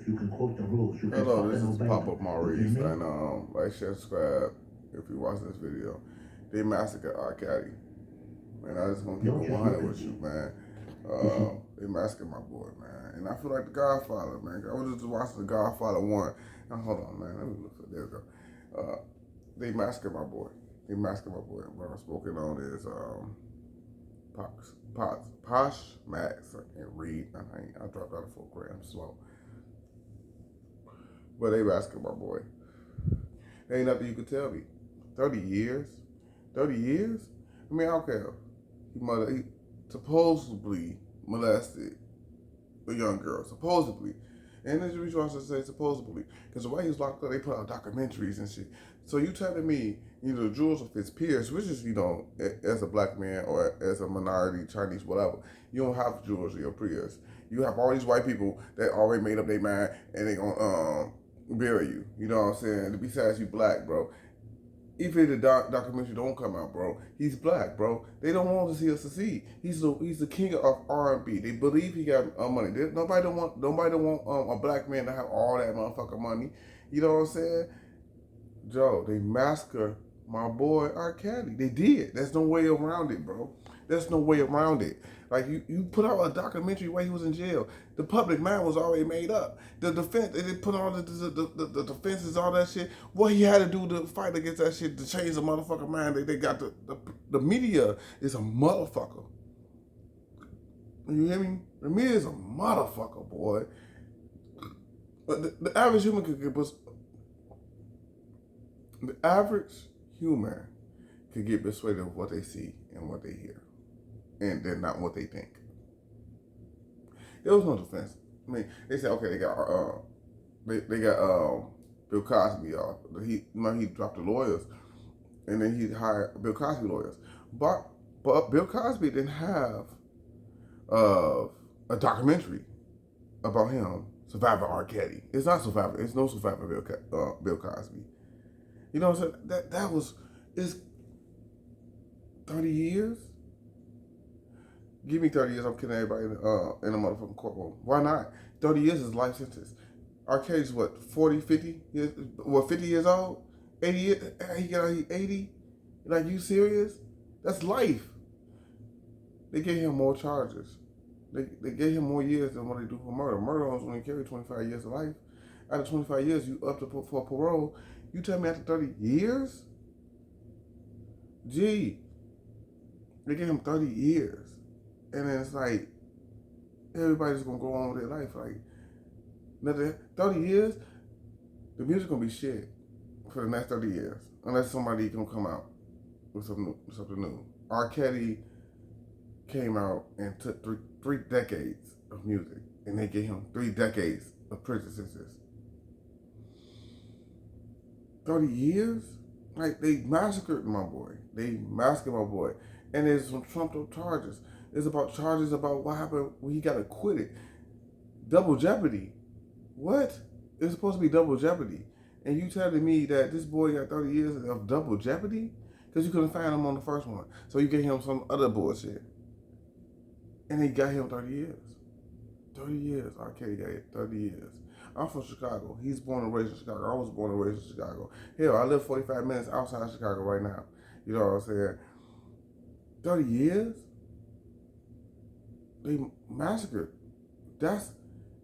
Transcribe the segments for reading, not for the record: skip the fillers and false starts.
You can quote the rules. You can Hello, this fucking is obey Pop them. Up You hear Maurice, me? and like, share, subscribe if you watch this video. They massacred R. Kelly, and I just gonna keep Don't it just 100 look at with you, me. man. If you They massacred my boy, man, and I feel like the Godfather, man. I was just watching the Godfather 1. Now hold on, man. Let me look for there. We go. They massacred my boy. They massacred my boy. What I'm smoking on is Posh Max. I can't read. I dropped out of 4 grams slow. But they massacred my boy. There ain't nothing you could tell me. 30 years? 30 years? I mean, I don't care. He supposedly molested a young girl. Supposedly. And there's a reason why I should say supposedly. Because the way he was locked up, they put out documentaries and shit. So you telling me, Jules of his peers, which is, as a black man or as a minority, Chinese, whatever, you don't have Jules or your peers. You have all these white people that already made up their mind and they gonna bury you. You know what I'm saying? Besides you black, bro. Even if the documentary don't come out, bro, he's black, bro. They don't want to see us succeed. He's the king of R&B. They believe he got money. Nobody don't want a black man to have all that motherfucking money. You know what I'm saying? Joe, they massacre my boy R. Kelly. They did. There's no way around it, bro. There's no way around it. Like you put out a documentary while he was in jail. The public mind was already made up. The defense, they put on the defenses, all that shit. What he had to do to fight against that shit to change the motherfucker mind. They got the media is a motherfucker. You hear me? The media is a motherfucker, boy. But the average human could get the average human could get persuaded of what they see and what they hear, and then not what they think. There was no defense. I mean, they said, okay, they got Bill Cosby off. He dropped the lawyers, and then he hired Bill Cosby lawyers. But Bill Cosby didn't have uh, a documentary about him, Survivor R. Kelly. It's not Survivor. It's no Survivor Bill Cosby. You know what I'm saying? That was it's 30 years. Give me 30 years, I'm killing everybody in a motherfucking courtroom. Why not? 30 years is life sentence. R. Kelly's what, 40, 50 years, 50 years old? 80 years, he got 80? Like, you serious? That's life. They gave him more charges. They gave him more years than what they do for murder. Murder only carry 25 years of life. Out of 25 years, you up to for parole. You tell me after 30 years? Gee, they gave him 30 years. And then it's like, everybody's gonna go on with their life. Like, another 30 years, the music gonna be shit for the next 30 years. Unless somebody gonna come out with something new. R. Kelly came out and took three decades of music. And they gave him 3 decades of prison sentence. 30 years? Like, they massacred my boy. They massacred my boy. And there's some trumped up charges. It's about charges about what happened when he got acquitted. Double jeopardy. What? It's supposed to be double jeopardy. And you telling me that this boy got 30 years of double jeopardy? Because you couldn't find him on the first one. So you gave him some other bullshit. And they got him 30 years. 30 years. R. Kelly got 30 years. I'm from Chicago. He's born and raised in Chicago. I was born and raised in Chicago. Hell, I live 45 minutes outside of Chicago right now. You know what I'm saying? 30 years? They massacred. That's,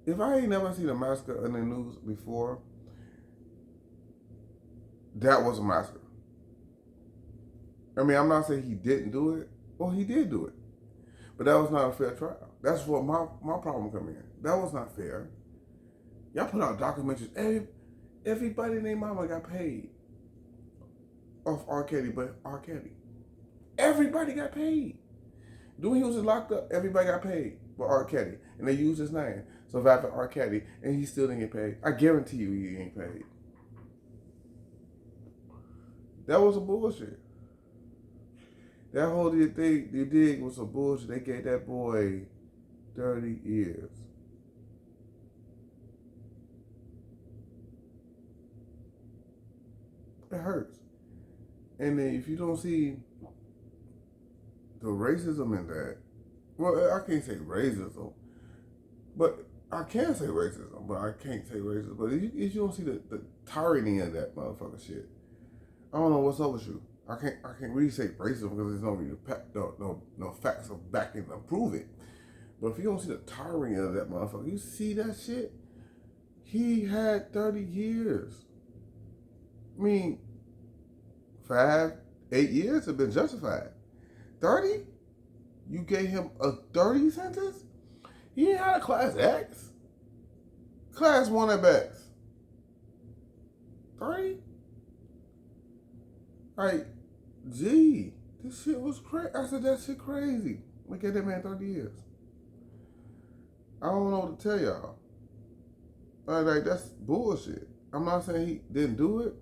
if I ain't never seen a massacre in the news before, that was a massacre. I mean, I'm not saying he didn't do it. Well, he did do it. But that was not a fair trial. That's what my problem come in. That was not fair. Y'all put out documentaries. Everybody named mama got paid off R. Kelly, but R. Kelly. Everybody got paid. When he was locked up, everybody got paid but R. Kelly. And they used his name. Survivor R. Kelly, and he still didn't get paid. I guarantee you he ain't paid. That was a bullshit. That whole thing they did was some bullshit. They gave that boy 30 years. It hurts. And then if you don't see the racism in that, well, I can't say racism, but I can say racism, but I can't say racism. But if you don't see the tyranny of that motherfucker shit, I don't know what's up with you. I can't really say racism because there's no facts of backing to prove it. But if you don't see the tyranny of that motherfucker, you see that shit. He had 30 years. I mean, 5, 8 years have been justified. 30? You gave him a 30 sentence? He ain't had a class X. Class 1 at best. 30? Like, gee, this shit was crazy. I said that shit crazy. Look at that man 30 years. I don't know what to tell y'all. Like, that's bullshit. I'm not saying he didn't do it.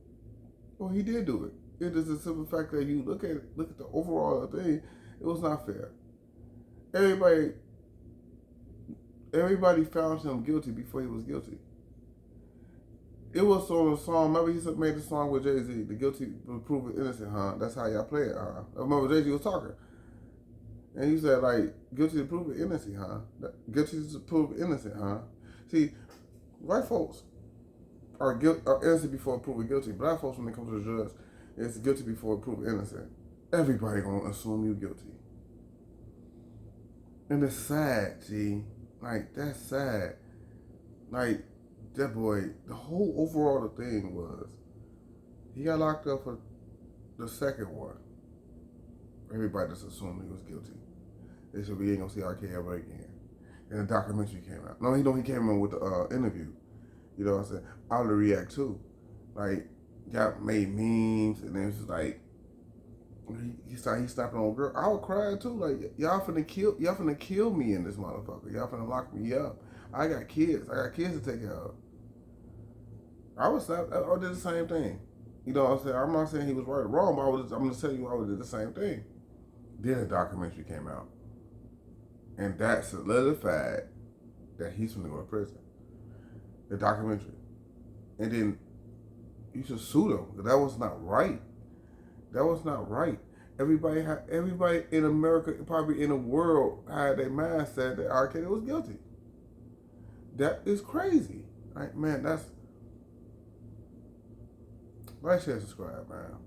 Well, he did do it. It is a simple fact that you look at the overall thing. It was not fair. Everybody found him guilty before he was guilty. It was on a song. Remember he made the song with Jay-Z, "The Guilty Will Prove It Innocent," huh? That's how y'all play it, huh? I remember Jay-Z was talking. And he said, like, guilty to prove it innocent, huh? Guilty to prove it innocent, huh? See, white folks are innocent before proven guilty. Black folks, when it comes to the judge, it's guilty before proven innocent. Everybody gonna assume you guilty. And it's sad, G. Like, that's sad. Like, that boy, the whole overall thing was, he got locked up for the second one. Everybody just assumed he was guilty. They said, we ain't gonna see R. Kelly ever again. And the documentary came out. No, he came in with the interview. You know what I'm saying? I would react too. Like, y'all made memes, and then it's just like, he stopping on a girl. I would cry too. Like, y'all finna kill me in this motherfucker. Y'all finna lock me up. I got kids to take care of. I did the same thing. You know what I'm saying? I'm not saying he was right or wrong, but I'm just telling you I would have did the same thing. Then a documentary came out. And that solidified that he's going to go to prison. The documentary. And then you should sue them. That was not right. That was not right. Everybody in America, probably in the world, had their mindset that R. Kelly was guilty. That is crazy. Like, man, that's... Like, share, subscribe, man.